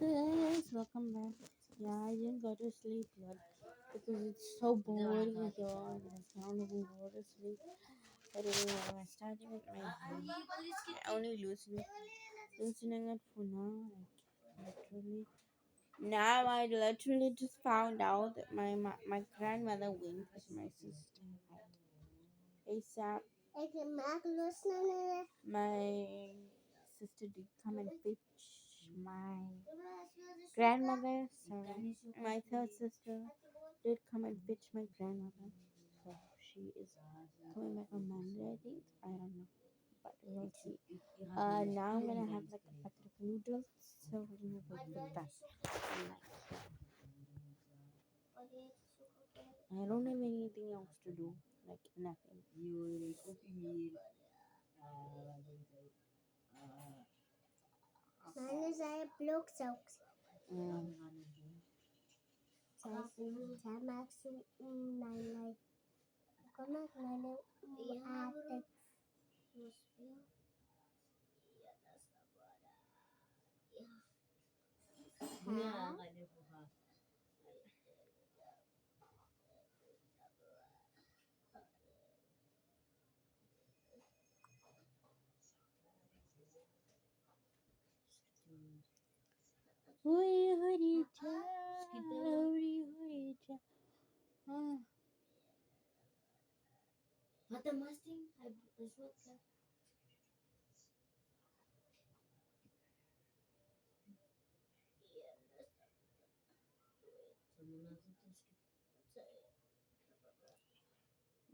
Guys, welcome back. Yeah, I didn't go to sleep yet because it's so boring here. I can't even go to sleep. But anyway, I'm starting with my I only listening it for now. Like literally. Now I literally just found out that my grandmother went with my sister. Like, ASAP. My sister did come and fetch my grandmother. Sorry, my third sister did come and fetch my grandmother. So she is coming back on Monday, I think. I don't know, but we'll see. Now I'm gonna have like a packet of noodles. So we're gonna wait for that. And, like, I don't have anything else to do. Like nothing. Mana saya blok sauks. Mm. Saya masuk nilai. Kena nilai atek. Hurry, hurry, hurry, hurry. Ah. Mata masting.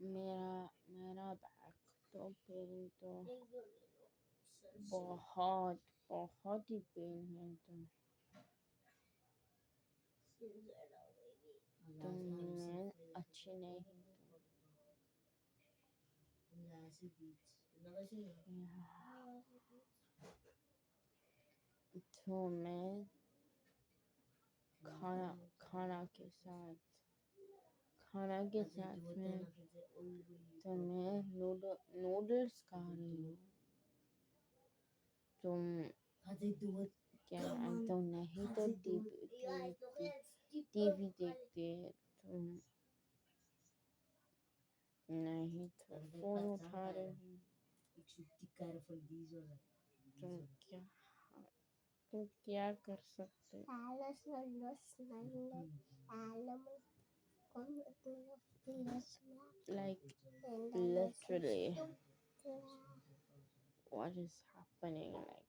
मेरा मेरा back तो pen तो बहुत बहुत ही pen है मैं अच्छी नहीं तो मैं खाना खाना के साथ खाना के साथ में तो मैं नूडल्स खा रही हूँ तुम क्या तुम नहीं तो टीवी देखते तुम नहीं तो फोन उठा रहे हो तुम क्या तुम क्या कर सकते Alles los meine. Allem kommt los. like literally what is happening like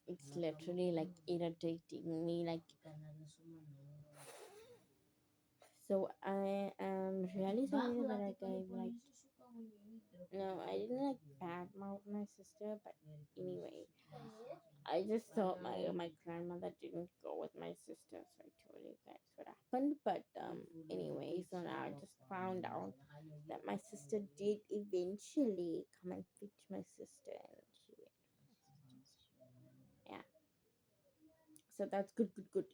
it's literally like irritating me like so I am really sorry that I gave like no I didn't like badmouth my sister but anyway I just thought my grandmother didn't go with my sister, so I told you guys what happened. But anyway, so now I just found out that my sister did eventually come and fetch my sister, and she went with my sister. Yeah, so that's good, good, good.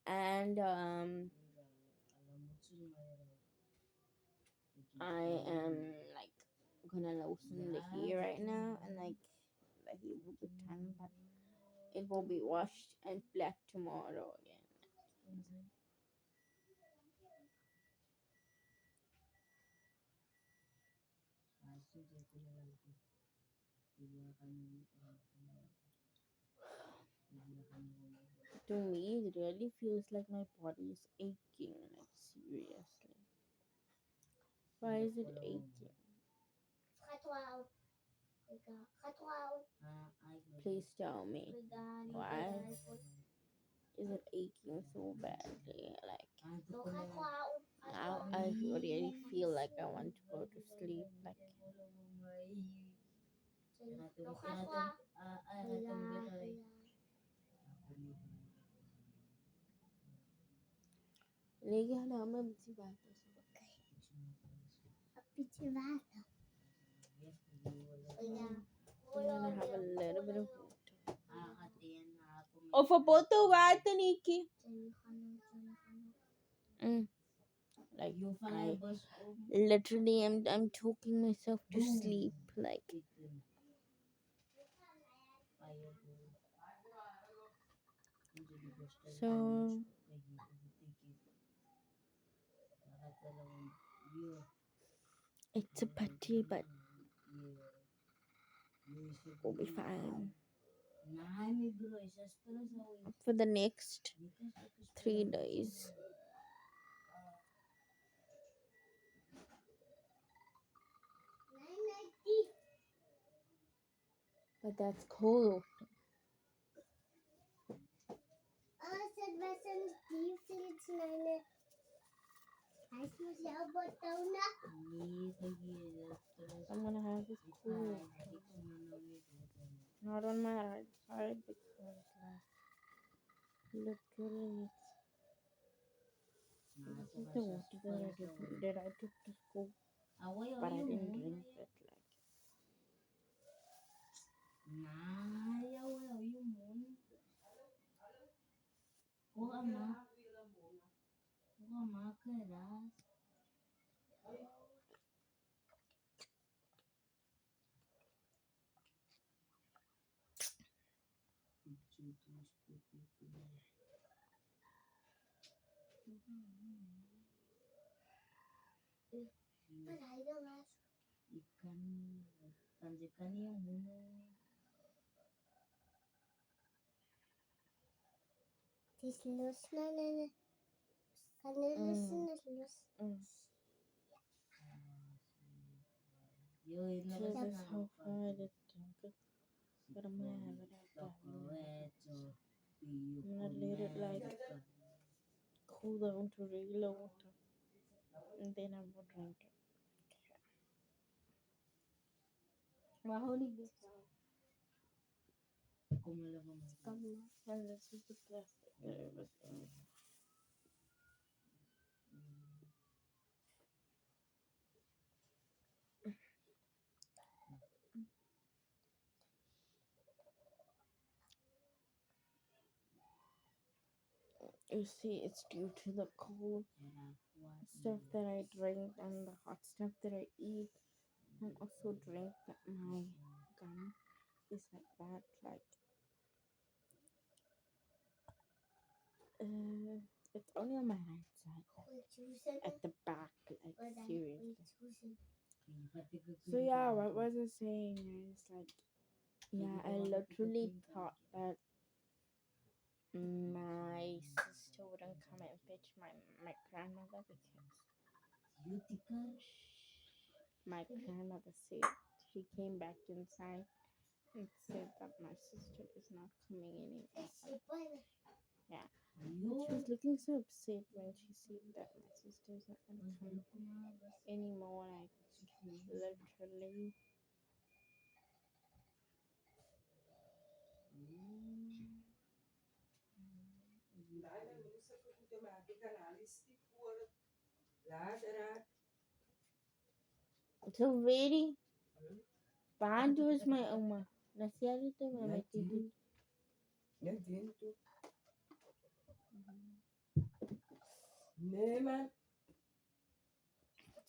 And I am like gonna loosen the hair right now, and like the hair will be done, but it will be washed and black tomorrow again. To me, it really feels like my body is aching, like seriously. Why is it aching? Please tell me. Why is it aching so badly? Like now I really feel like I want to go to sleep. Like लेकिन हमें मुझे बात है I'm gonna have a little bit of water. Oh, for both the water, Nikki. Like I literally am. I'm talking myself to sleep. Like So it's a pity, but we'll be fine for the next 3 days. But that's cold. Said Western Steve Phillips Nine. Heißt muss ja aber da I'm gonna have this cool. Not on my right side because literally this is the water that I took to school, but I didn't drink it. Die ist los, nein. Kann ich wissen, das los. So this how far I did drink it, but I'm gonna have it after I'm gonna let it like cool down to regular water, and then I will drink it. My holy gift. And this is the plastic that it was in. You see, it's due to the cold stuff that I drink and the hot stuff that I eat, and also drink that my gum is like that, like it's only on my right side, at the back, like seriously. So yeah, what was I saying? Is like, yeah, I literally thought that my sister wouldn't come and fetch my grandmother because my grandmother said she came back inside and said that my sister is not coming anymore. Yeah, she was looking so upset when she said that my sister is not gonna come anymore. Like literally. So very bad was my Oma. Nasiari to my titi.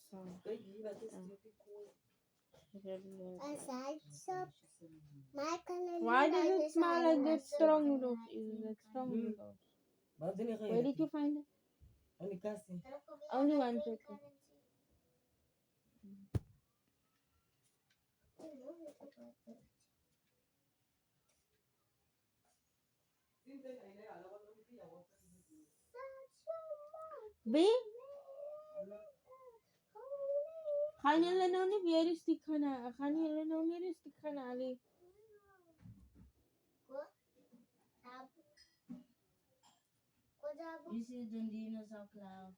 So, why does it smell like that strong noodles? Is that strong noodles? Where did you find it? Only one packet. B? Khani Lenoni, where is the Khana? Khani Lenoni is the Khana Ali. You see the dinosaur cloud.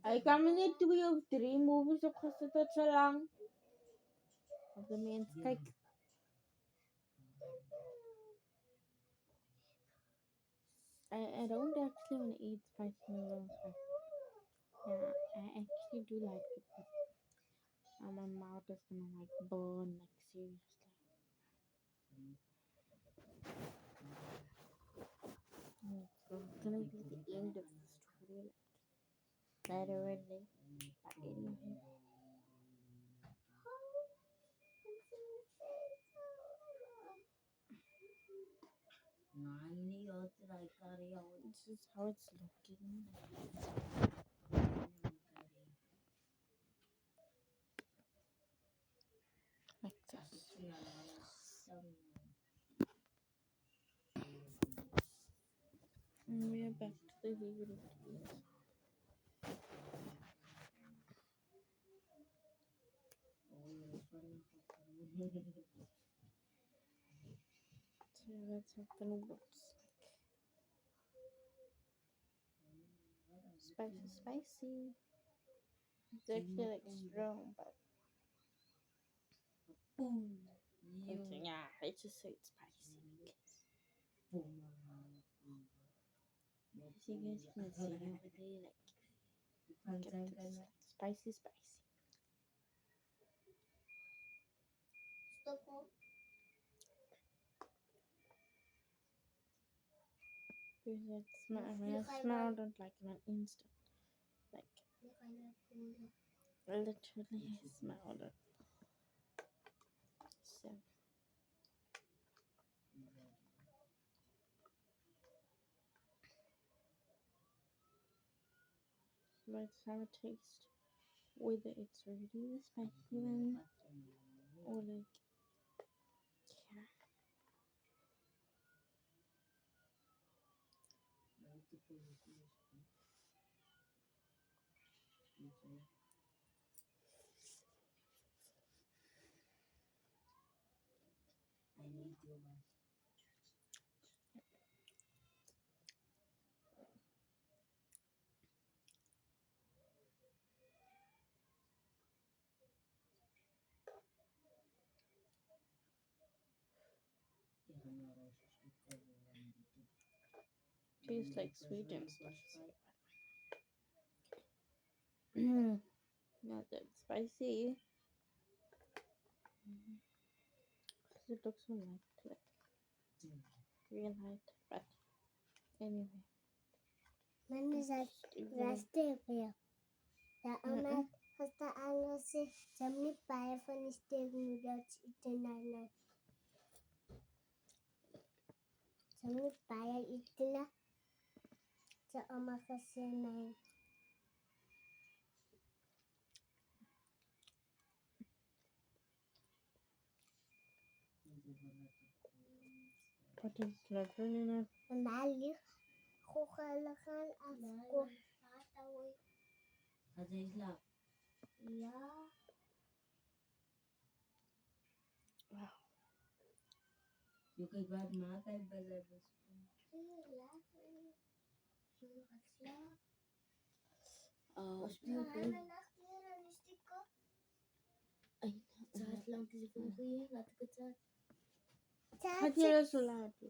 I committed to be of 3 movies of Khasata Chalang of the main cake. I don't actually want to eat spicy noodles, but yeah, I actually do like it, but my mouth is gonna like burn, like seriously. So it's gonna be the end of literally. But anyway, this is how it's looking like this. And we are back to the video. So that's how the noodles like. Spicy. It's actually like strong, but yeah, I just say it's spicy because as you guys can see over there, like get this spicy. Because it when I smelled it like in an instant, like literally I smelled it. So let's have a taste. Whether it's really the spicy one or like yeah. Tastes like sweet and spicy. Not that spicy. Because it looks so light, like real light. But anyway. Men resterer. Der Amat has the anelse Germany buyer for the state noodles international. Germany buyer itna the Amakase nine. But it's literally not. Mali Kuchalakan Afko. Ja. Wow. Hadi sulati.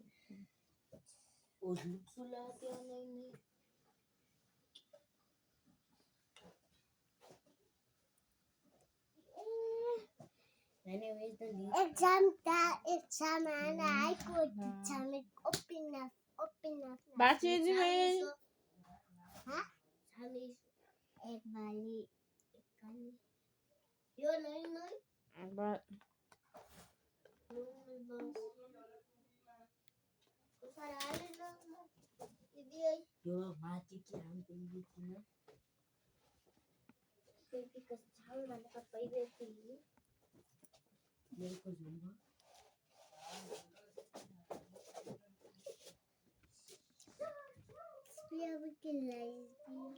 Exam and I could exam it open enough. Bache di mai. Huh? Ek bali. Yo no. But We have a lesbian.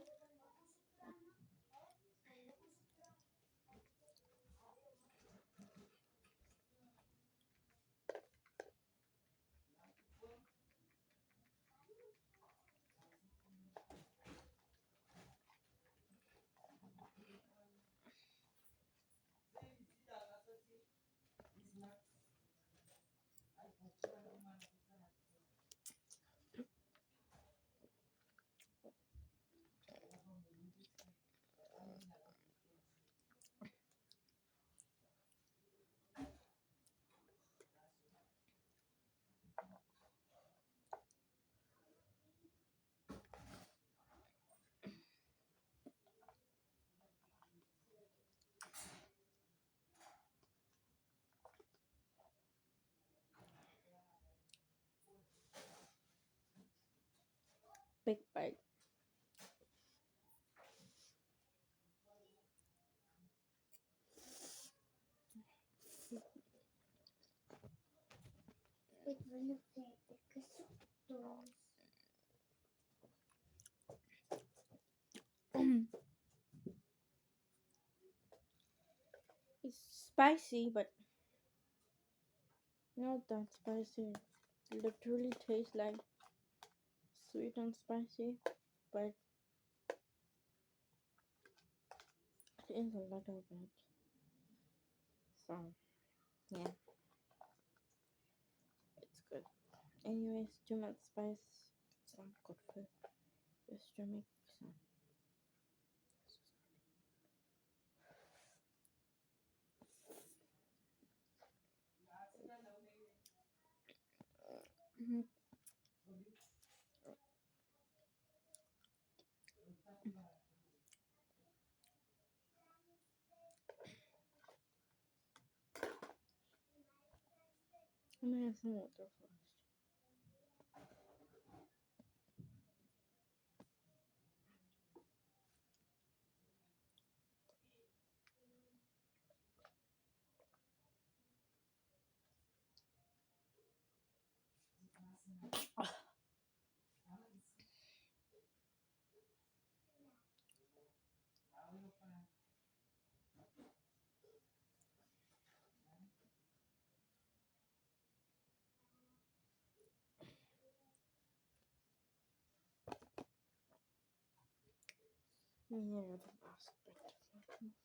big bite. Ik wil nog even gezocht. It's spicy, but not that spicy. It literally tastes like sweet and spicy, but it is a little bit. So, yeah, it's good. Anyways, too much spice. It's not good for your stomach. So. Mhm. I'm gonna have some water first. Yeah, the last bit. The last bit.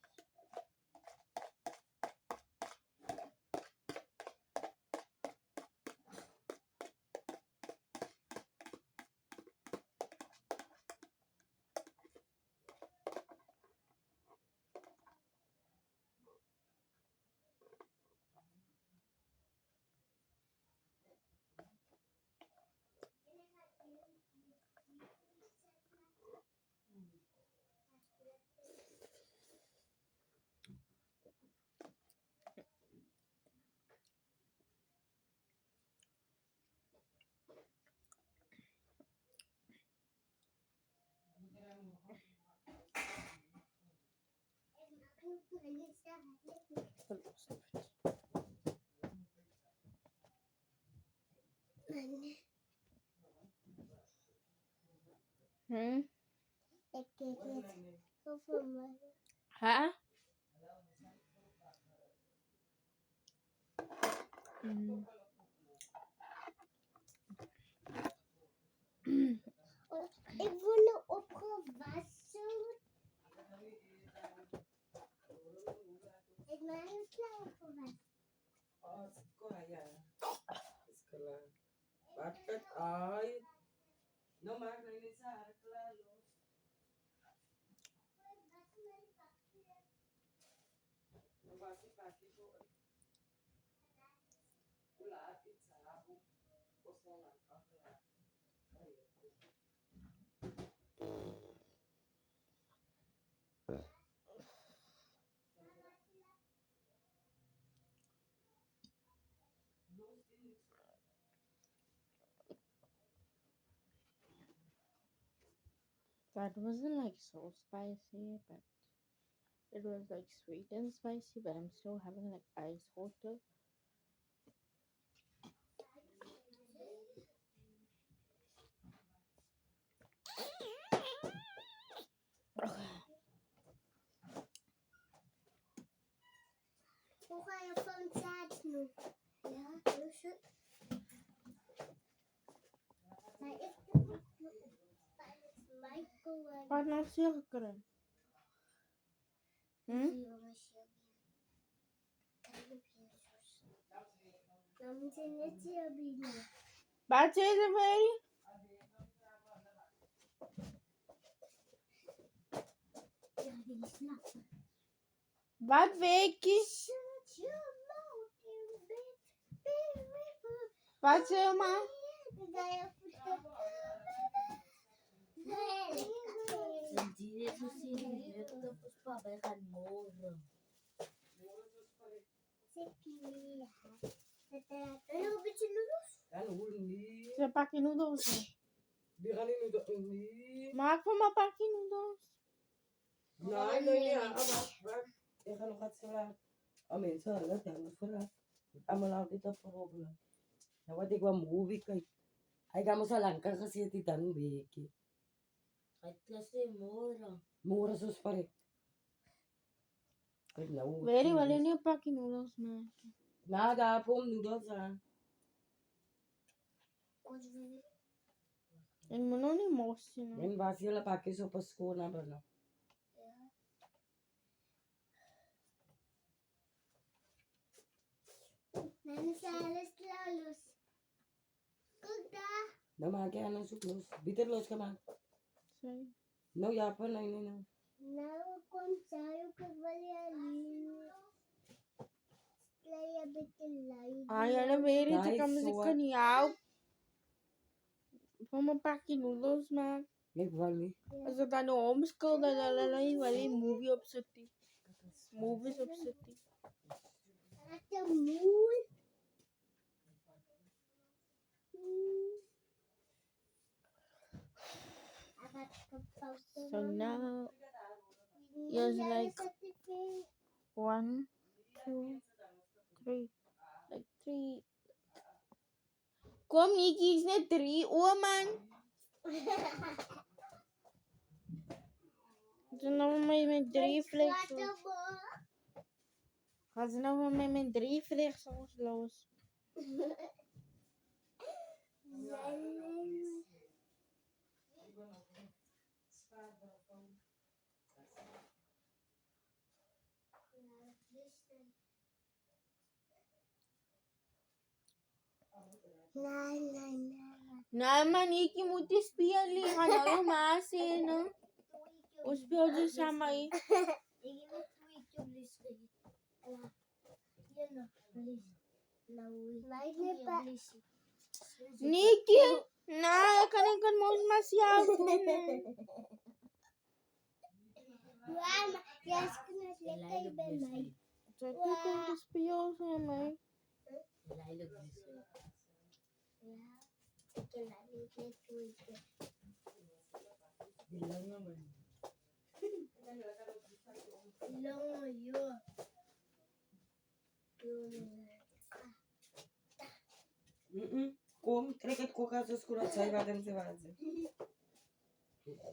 Hmm? Ik kijk het over me. Huh? Mm. Ik word opgewassen. Ik ben een klaar opgewassen. That wasn't like so spicy, but it was like sweet and spicy, but I'm still having like ice water. Hoe ga je van zaad doen? Ja, dus het. Maar ik doe het microwave. Wat nou suiker? Hmm? Dan moet je net hier bieden. Wat is er weer? Ja, die slaat. Wat weekje? Shut your mouth, you bitch. Wat zeg maar? Sentire così diretto per spaventare morro. Een beetje noedels? Ze pakken noedels. Di kanino to? Hindi. Maak pa mapaki noodles. Nej, nej, nej. Jeg kan nog ret svært. Og men så er det der for det. Amalau dito problem. Na wadi ko movie kay. Ay kamo sa langka kasi ti dan beki. Kahit kasi mura. Mura sus pare. Kay na Very well in your paki noodles, man. Naga pom noodles ah. And mononi most, you know. Men basi la pake so pasko na ba no. Nani salas lalos. Kuda. Na mage ano suklos. Bitter los ka man. Sorry. No ya pa na ini na. Naru kon sayo kavali ali. Playa bitilai. Ay, ano, very Guys, chika so music what? ka niyaw. Pa mapaki noodles, man. Meg vali. Also, dann homeskool, dann wali movie opsati. Movies opsati. Ata moon. So now, yes, like 1, 2, 3. Like 3. Kom, Nikki, is net 3. Oh, man. Zo nou met 3 vlechtels. Gaan ze nou met 3 vlechtels los? Naman, Nikki, moet je spier liggen. Nou, maasje, no? O speel je samen, eh? Nikki, nah, kan ik het moest maar jou doen. Mama, yes, kuna lekker bij mij. Zo, kijk op de spieel samen. Lilac glycerin. Bilang naman. Kom, trek het koka zo skura chai baden se vaze.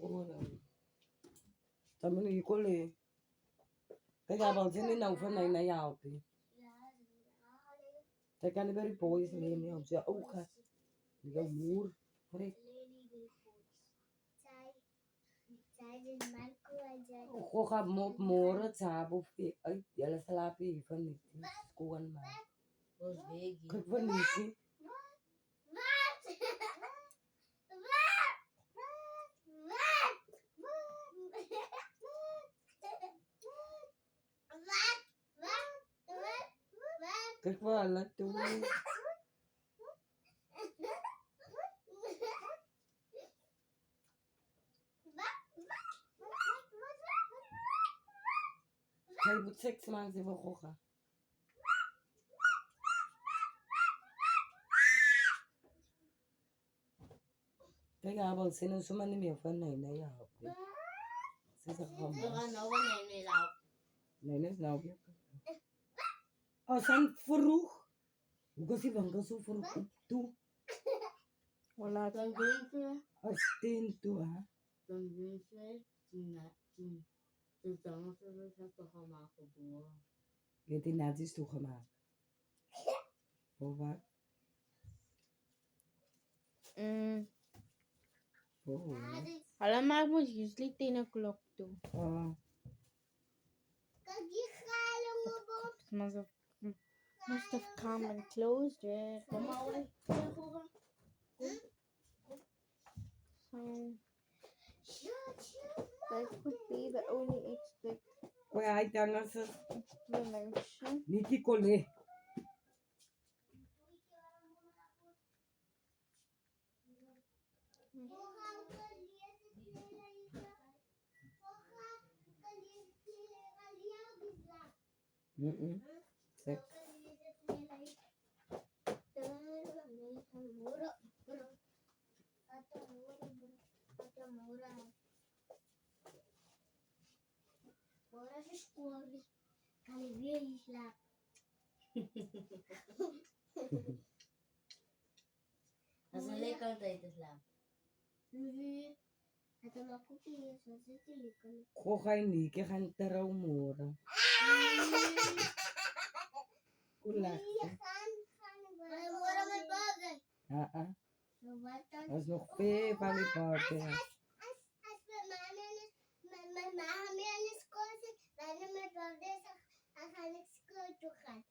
Corona. Tamani ikole. Kaya ba jeni na ufa na ya opi. Te kan beri boys le ni au ja uka. Ni mur. Trek. Koka mora chabu fi. Ay, yala salapi ifan ni. Kuan ma. Bos begi. Kek van ni. Kek wala tu. Kay but 6 months ibo koka. Kaya abang sinusuman ni Mia fan na ya opi. Sisa Baka kama. nawa na nilaw. Nenes na opi. Asan vroeg? Kasi bangga so vroeg tu. Wala. Convince. Astin tu ha. Convince. Tutama sa pakamakabuha. Geti nazis toegemaakt. Of wat? Oh. Alam mo, mo usually 10 o'clock to. Must have come and closed it. So that could be the only explanation. Kaya ay tangan sa Niki Kole. Sek. die Schule. Kann ich wirklich schlafen. Als een lekker tijd te slapen. Nee. Het is nog goed hier, zo zit je lekker. Ko kayo ni, kaya kanta raw mura. Kulak. Maar waarom het bazen? Wat is nog veel van die party. Als mijn mama meer in de school zit, dan is mijn birthday, dan ga ik school toe gaan.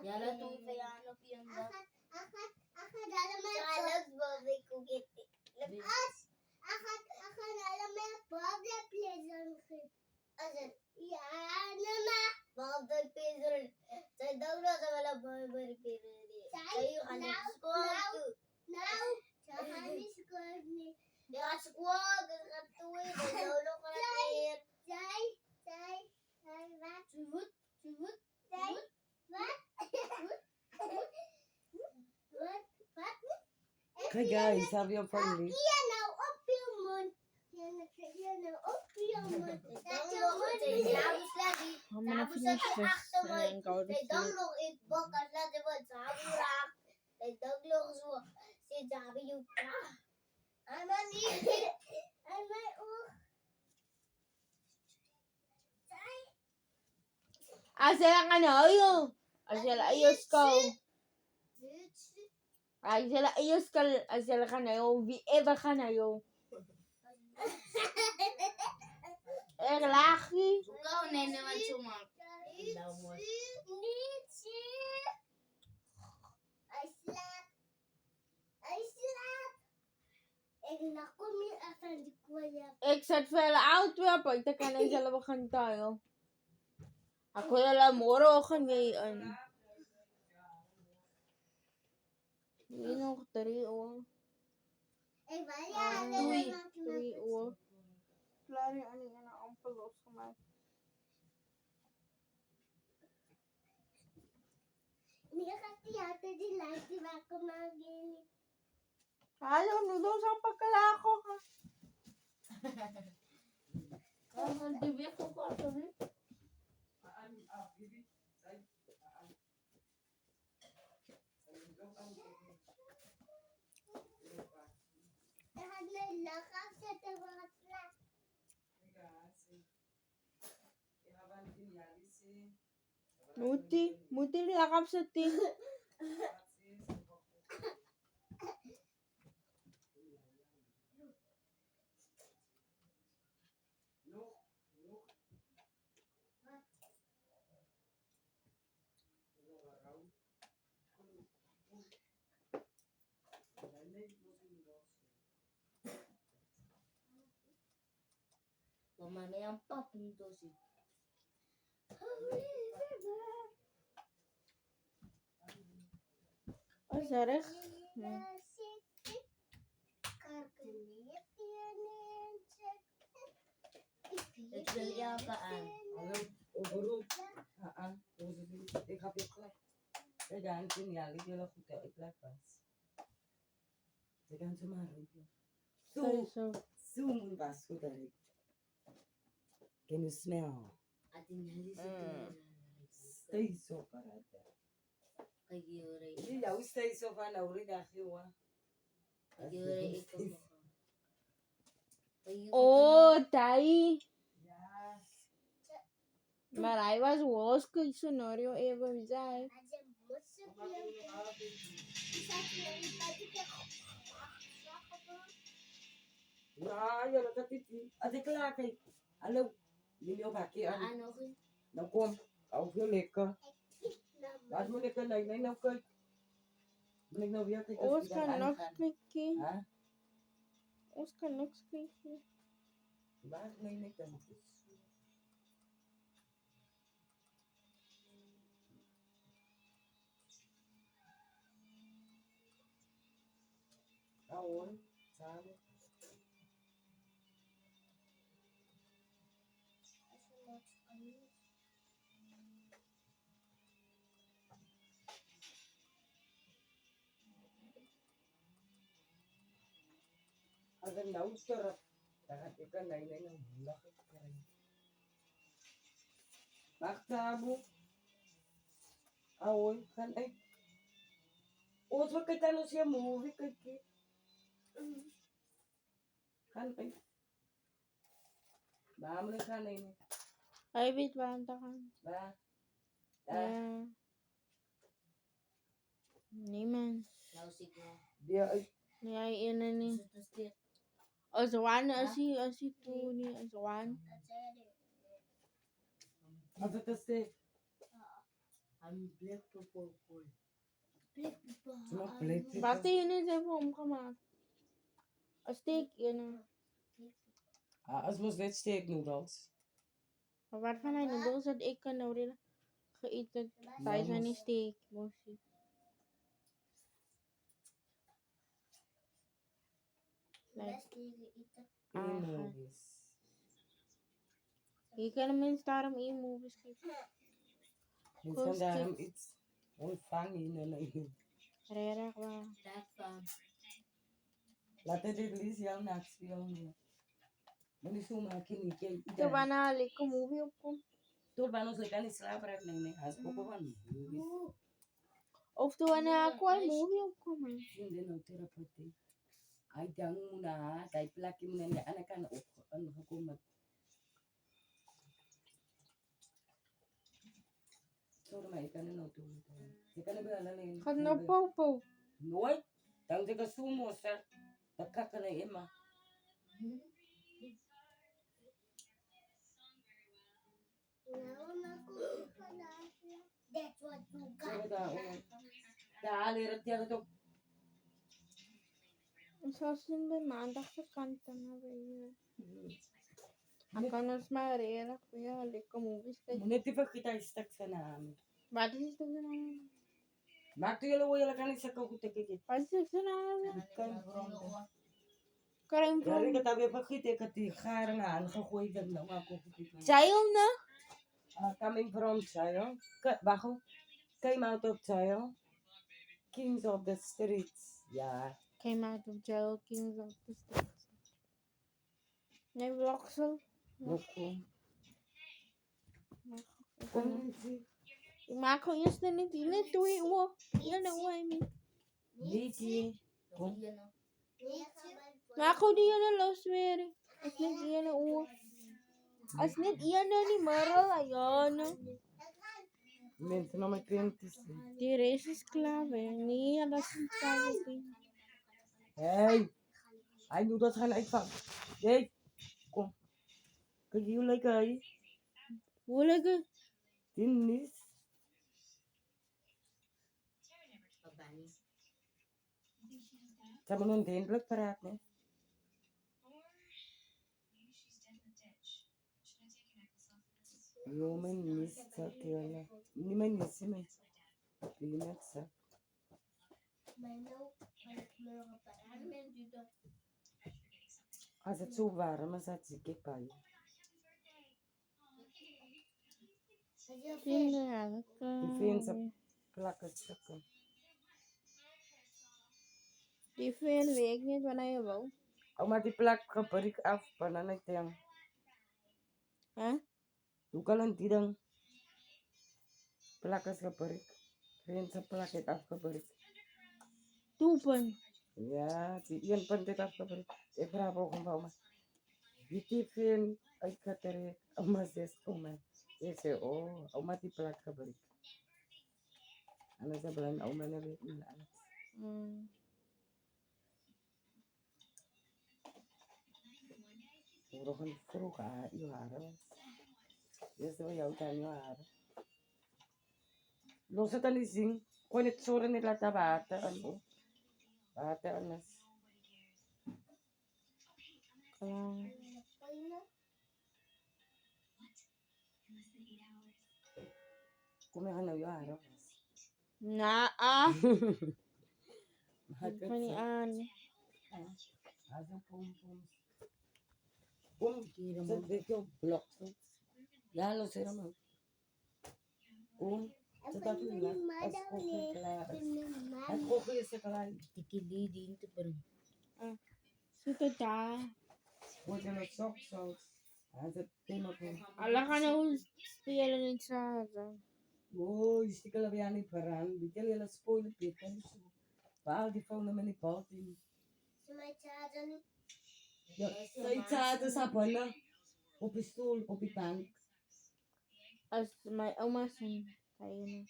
Ja, dat doen we aan op je dag. Kaya guys, sabi yung pang-list. Yan nou op je mond. Yan nou op je mond. Dat je mond is. I'm gonna finish this and go to They don't sleep. look it book as let them zaburak. They don't look so si zabi you ka. En dan hier. En mijn oog. Asal ka na ayo. Asal ayos ka. Asal ayos ka. Asal ka na yo. Wie-ever ka na yo. Laki. Ikaw na naman sumak. Ik lag om je even de koeien. Ik zat veel oud weer. Pagka ka na sa lawakan tayo. Ako na lang moro ako ngayon. Yun ako 3 uur. Ik ben Doei. ja. 3 uur. Klaar je aan een amper losgemaakt. Meer gaat die altijd die lijst die maken maar geen. Hallo, noodles ang pagkalako ka. Ang bibig ko ko sabi. Ik ga nu lachen zetten voor het plaats. Muti lakap sa ting. Mamaya ang papinto si. Oh, sarek. Nagsalya ka ah. Alam, uburo. Ikapit ko. Kaya sinyali nila ko tayo iplakas. Kaya sumarin ko. So. Sumun basko dali. Can you smell? Atin halis Stay so parada. Kagiyore. Hindi daw stay so pa na uri dahil wa. Kagiyore ito mo. Oh, Tay. Yes. Maar I was worst case scenario ever die. Na, yun ang katiti. Ate klakay. Alaw, ninyo baki ang Ano ko? nakom. Au kyo leka. Lahat mo leka na inay na kay. Balik na wiya kay Oscar Knox kiki. Ha? Oscar Knox kiki. Bakit na inay ka? Aon, saan? Agan na usara. Lahat ikan na inay ng bulak. Wacht, Abu. Aoi, kan ik. Ons wat kijken aan ons je movie, kijk je. Kan ik. Waarom lig aan een? Ay, wait, banta ka. Waar? Yeah. Nee, man. Nou zie ik wel. Die, Nee, ay, yun na ni. Is het dit? As one, as he two ni, as one. Dat zei je. als het is de. I'm black purple boy. Black purple. Ze mag plek. Basta yun na sa form ka ma. A steak, yun na. Als moest dit steeknoedels. Maar wat van hij noedels dat ik kan nou rin. Geëten thuis aan die steak. Moesie. Like, Best tegen eten. E-movies. je kan mensen daarom e-movies kijken. Je kan daarom iets ontvangen in een. Rerag ba? Dat van. Laat het dit liefst jou naakt spelen. Maar die zo maken niet. Ito ba na like movie op? Toen bij ons kan niet slapen uit nee. Als ik ook van movies. Of to na ako ay movie op man. Hindi no therapeutic. Ay dang muna, dahil plaki muna niya anak kan ook ang hukumat. Sorry ma ikan na to. Ikan na ba alalin? Kan na po. Nooit. Dang di ka sumo sa takka ka na ima. That's what you Sorry got. tao. Dali rat yan to. Sasin ba mandak sa kanta na ba yun? Ako na smarera kuya like movies kay. Muna di ba kita istak sa namin? Bati sa na. Bakit yung wala ka sa kakutikikit? Bati sa na. Kan Karim Dari from. katabi pa kita kati karangan kakuy dag na ako kutikit. Sayo na. Coming from Chayo. Bajo. Came out of Chayo. Kings of the streets. Yeah. Came out of jail, Kings of the Streets. May Vloxel. Loko. Mako yes na ni Tina tuwi wo. Yan na wo I mean. Liki. Mako di yan na Los Mary. As net yan na wo. As net yan na ni Meryl ayon. Mensen nog met 20. Di racist clave. Ni alas yung clave. Hey. Hij doet dat gaan uitvangen. Hey. Kom. Kijk hier lekker. Wala ka. Dinis. Sa mo nun din. Blok paraat ne. Yo men mis sa tiyala. Ni men mis si men. Pinak sa. Als het zo warm is, dat zie ik bij je. Tina ka. Die vindt ze plakken stukken. Di fan week niet wanneer je wou. Ook maar die plak geberik af, dan ik denk. Huh? Hoe kan het die dan? Plak is geberik. Vindt ze plak het afgeberik. Tupan. Ja, die een punt het afgeberik. Ik vraag ook een bouwman. Wie die vindt, ik ga er oma zes komen. Ik zei, oh, oma die plak geberik. En dan zei ik, oma na weet niet alles. Puro kan vroeg yung araw. Yes, so yaw tayo yung araw. Losa talising, kung itsura nila ta bata, ano? Bata, ano? Kumahan na yung araw. Naa. Mahagkat Panian. Asa pum. Sa dito, block. Lalo sila mo. Sa tato nila, as cookie kala. As cookie sa kala. Tikilidi itu baru. Suka ta. Huwag na sok. Zet thema po. Ala ka na spelen in charger. Oh, stikke la weer niet veraan. Die tel je la spoil pit. Waar die phone met die pot in. Sa may charger ni. Ja, sa itsada sa bala. Op die stoel, op die bank. As my oma sin. Sa'yo na.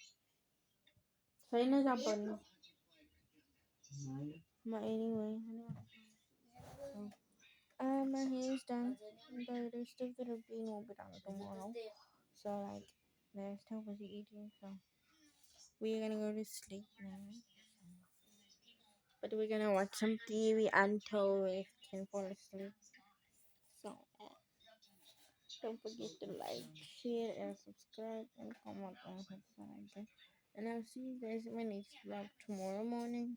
Sa'yo na sabon. Nee. Ma anyway. My hair is done. The rest of the routine will be done tomorrow. So like they're still busy eating, so we're gonna go to sleep now. But we're gonna watch some TV until we can fall asleep. So don't forget to like, share, and subscribe, and comment on subscribe. And I'll see you guys in my next vlog tomorrow morning.